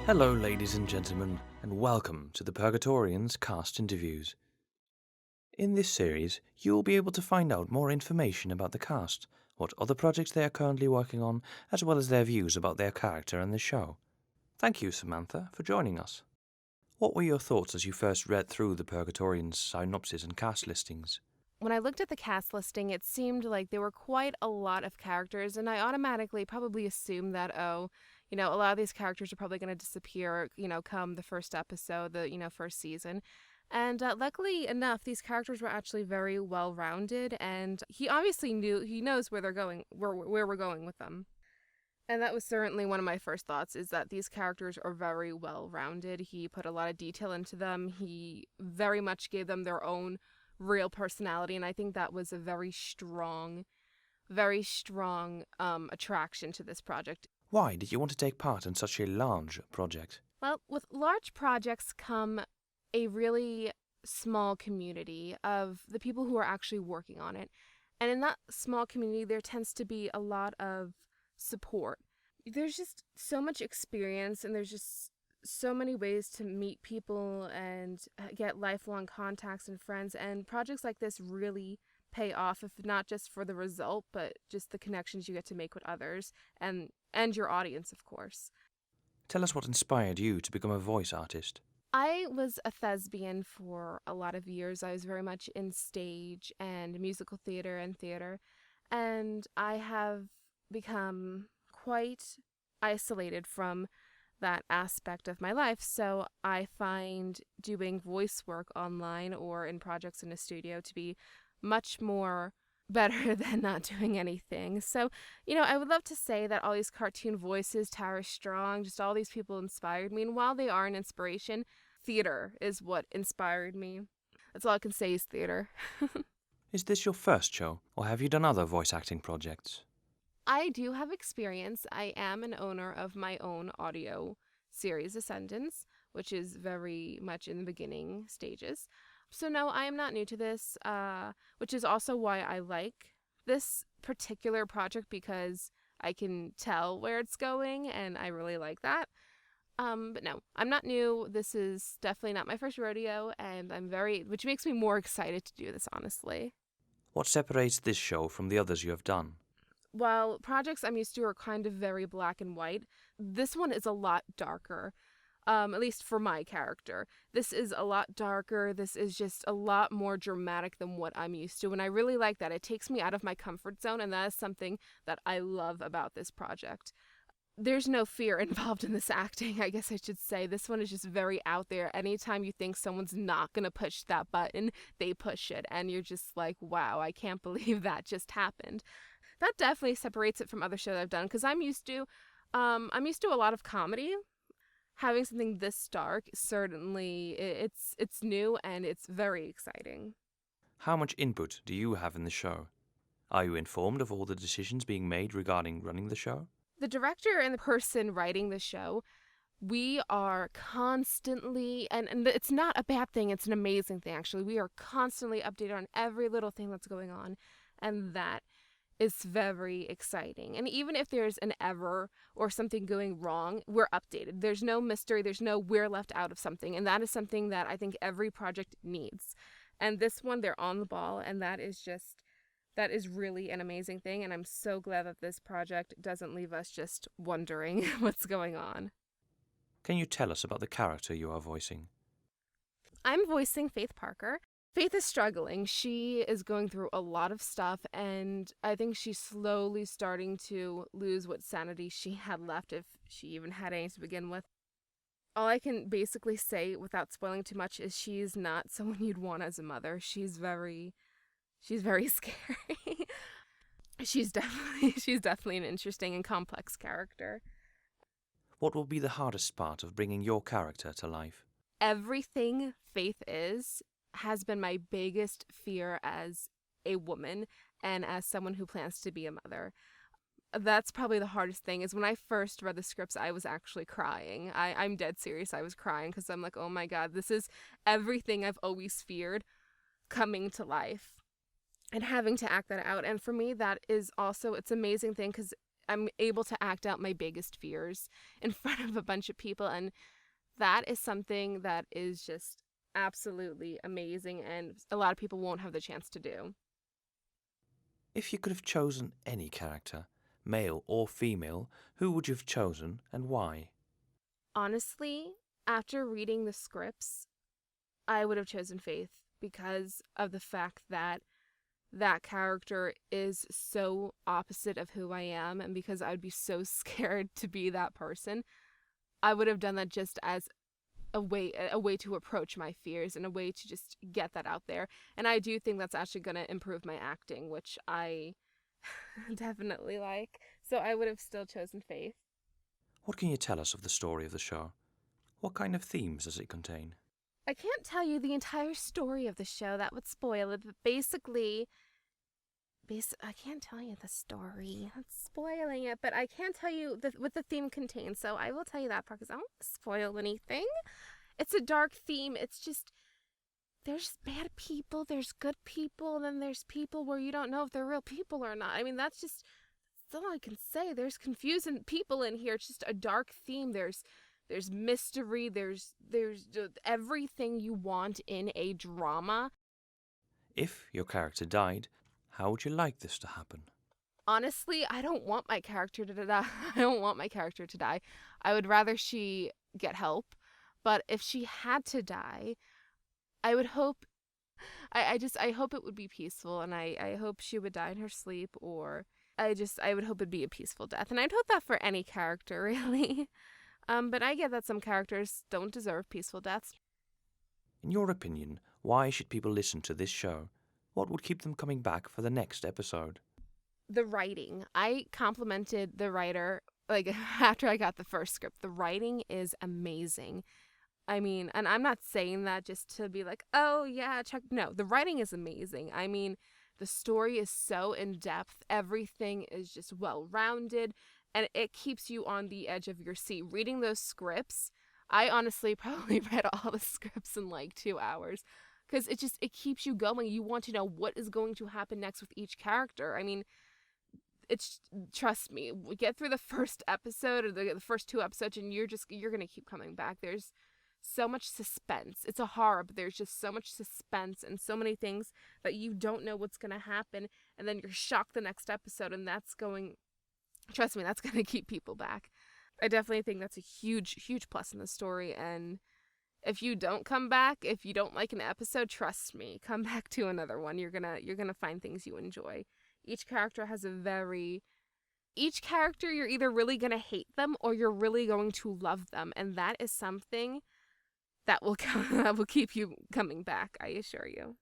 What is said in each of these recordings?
Hello, ladies and gentlemen, and welcome to the Purgatorians Cast Interviews. In this series, you will be able to find out more information about the cast, what other projects they are currently working on, as well as their views about their character and the show. Thank you, Samantha, for joining us. What were your thoughts as you first read through the Purgatorians synopsis and cast listings? When I looked at the cast listing, it seemed like there were quite a lot of characters, and I automatically probably assumed that, a lot of these characters are probably going to disappear, come the first episode, the first season. And luckily enough, these characters were actually very well-rounded, and he knows where they're going, where we're going with them. And that was certainly one of my first thoughts, is that these characters are very well-rounded. He put a lot of detail into them. He very much gave them their own real personality, and I think that was a very strong attraction to this project. Why did you want to take part in such a large project? Well, with large projects come a really small community of the people who are actually working on it. And in that small community, there tends to be a lot of support. There's just so much experience, and there's just so many ways to meet people and get lifelong contacts and friends. And projects like this really pay off, if not just for the result, but just the connections you get to make with others and your audience, of course. Tell us what inspired you to become a voice artist. I was a thespian for a lot of years. I was very much in stage and musical theater, and I have become quite isolated from that aspect of my life, so I find doing voice work online or in projects in a studio to be much more better than not doing anything. So, I would love to say that all these cartoon voices, Tara Strong, just all these people inspired me. And while they are an inspiration, theater is what inspired me. That's all I can say is theater. Is this your first show, or have you done other voice acting projects? I do have experience. I am an owner of my own audio series, Ascendance, which is very much in the beginning stages. So no, I am not new to this, which is also why I like this particular project, because I can tell where it's going, and I really like that. But no, I'm not new. This is definitely not my first rodeo, and which makes me more excited to do this, honestly. What separates this show from the others you have done? While projects I'm used to are kind of very black and white, this one is a lot darker. At least for my character. This is a lot darker. This is just a lot more dramatic than what I'm used to. And I really like that. It takes me out of my comfort zone, and that is something that I love about this project. There's no fear involved in this acting, I guess I should say. This one is just very out there. Anytime you think someone's not going to push that button, they push it. And you're just like, wow, I can't believe that just happened. That definitely separates it from other shows I've done, because I'm used to a lot of comedy. Having something this dark, certainly, it's new, and it's very exciting. How much input do you have in the show? Are you informed of all the decisions being made regarding running the show? The director and the person writing the show, we are constantly, and it's not a bad thing, it's an amazing thing, actually. We are constantly updated on every little thing that's going on, and that is very exciting. And even if there's an error or something going wrong, we're updated. There's no mystery. There's no we're left out of something. And that is something that I think every project needs. And this one, they're on the ball. And that is really an amazing thing. And I'm so glad that this project doesn't leave us just wondering what's going on. Can you tell us about the character you are voicing? I'm voicing Faith Parker. Faith is struggling. She is going through a lot of stuff, and I think she's slowly starting to lose what sanity she had left, if she even had any to begin with. All I can basically say, without spoiling too much, is she's not someone you'd want as a mother. She's very scary. She's definitely an interesting and complex character. What will be the hardest part of bringing your character to life? Everything Faith has been my biggest fear as a woman and as someone who plans to be a mother. That's probably the hardest thing, is when I first read the scripts, I was actually crying. I'm dead serious. I was crying because I'm like, oh my God, this is everything I've always feared coming to life and having to act that out. And for me, that is also, it's an amazing thing, because I'm able to act out my biggest fears in front of a bunch of people, and that is something that is just absolutely amazing, and a lot of people won't have the chance to do. If you could have chosen any character, male or female, who would you have chosen and why? Honestly, after reading the scripts, I would have chosen Faith because of the fact that that character is so opposite of who I am, and because I would be so scared to be that person. I would have done that just as a way to approach my fears and a way to just get that out there. And I do think that's actually going to improve my acting, which I definitely like. So I would have still chosen Faith. What can you tell us of the story of the show? What kind of themes does it contain? I can't tell you the entire story of the show, that would spoil it, but basically, I can't tell you the story. That's spoiling it, but I can tell you what the theme contains, so I will tell you that part because I don't want to spoil anything. It's a dark theme. It's just, there's bad people, there's good people, and then there's people where you don't know if they're real people or not. I mean, that's all I can say. There's confusing people in here. It's just a dark theme. There's mystery. There's everything you want in a drama. If your character died, how would you like this to happen? Honestly, I don't want my character to die. I don't want my character to die. I would rather she get help. But if she had to die, I would hope I hope it would be peaceful, and I hope she would die in her sleep, or I would hope it'd be a peaceful death. And I'd hope that for any character, really. But I get that some characters don't deserve peaceful deaths. In your opinion, why should people listen to this show? What would keep them coming back for the next episode? The writing. I complimented the writer, like, after I got the first script. The writing is amazing. I mean, and I'm not saying that just to be like, oh, yeah, check. No, the writing is amazing. I mean, the story is so in-depth. Everything is just well-rounded, and it keeps you on the edge of your seat. Reading those scripts, I honestly probably read all the scripts in like 2 hours because it keeps you going. You want to know what is going to happen next with each character. I mean, trust me, we get through the first episode or the first 2 episodes, and you're going to keep coming back. There's so much suspense. It's a horror, but there's just so much suspense and so many things that you don't know what's going to happen, and then you're shocked the next episode, and trust me, that's going to keep people back. I definitely think that's a huge, huge plus in the story, and if you don't come back, if you don't like an episode, trust me, come back to another one. You're gonna find things you enjoy. Each character, you're either really going to hate them or you're really going to love them, and that is something that will keep you coming back, I assure you.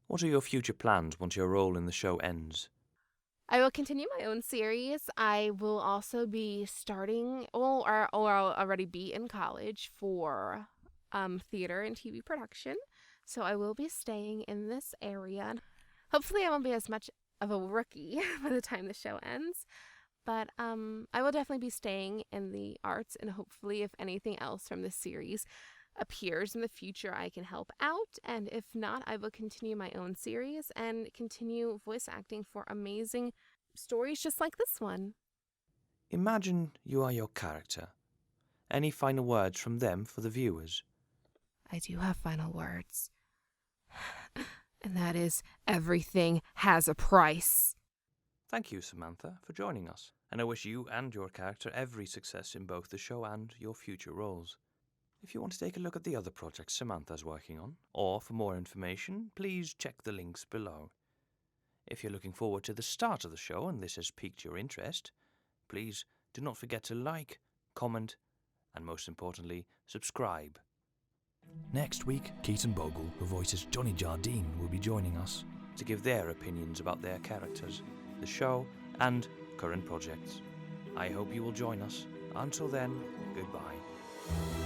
What are your future plans once your role in the show ends? I will continue my own series. I will also be starting, or I'll already be in college for theater and TV production. So I will be staying in this area. Hopefully I won't be as much of a rookie by the time the show ends. But I will definitely be staying in the arts, and hopefully if anything else from this series appears in the future, I can help out. And if not, I will continue my own series and continue voice acting for amazing stories just like this one. Imagine you are your character. Any final words from them for the viewers? I do have final words. And that is, everything has a price. Thank you, Samantha, for joining us, and I wish you and your character every success in both the show and your future roles. If you want to take a look at the other projects Samantha's working on, or for more information, please check the links below. If you're looking forward to the start of the show and this has piqued your interest, please do not forget to like, comment, and most importantly, subscribe. Next week, Keaton Bogle, who voices Johnny Jardine, will be joining us to give their opinions about their characters, the show, and current projects. I hope you will join us. Until then, goodbye.